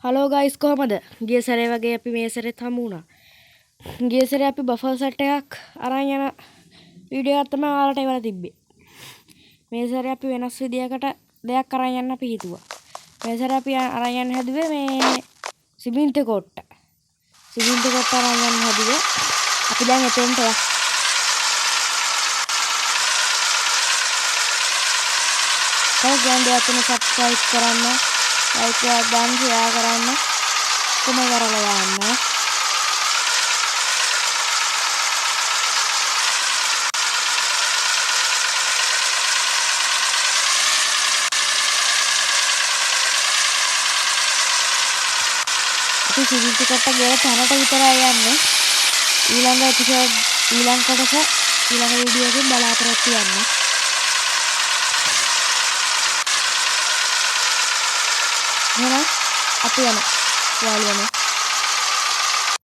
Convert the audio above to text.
Hello guys කොහමද? ගිය සැරේ වගේ අපි මේ සැරේත් හමු වුණා. ගිය සැරේ අපි බෆල් සෙට් එකක් අරන් යන වීඩියෝ එකක් තමයි ඔයාලට එවලා තිබ්බේ. මේ සැරේ අපි වෙනස් විදියකට දෙයක් අරන් යන්න අපි හිතුවා. මේ සැරේ අපි අරන් යන්න හැදුවේ මේ සිමෙන්ති කොට්ට. සිමෙන්ති කොට්ට අරන් යන්න හැදුවේ. අපි දැන් එතෙන්ට යමු. කවුරුන් දෙයක් තුන සබ්ස්ක්‍රයිබ් කරන්න. ලයික් එකක් දාන්න ෂෙයා කරන්න කොමෙන්ට් කරලා යන්න අපි සිරින්ති කොට ගිය තැනට විතරයි යන්නේ ඊළඟ එපිසෝඩ් ඊළඟ කොටස ඊළඟ වීඩියෝ එකෙන් බලාපොරොත්තු වෙන්න එහෙනම් අපි යමු යාළුවනේ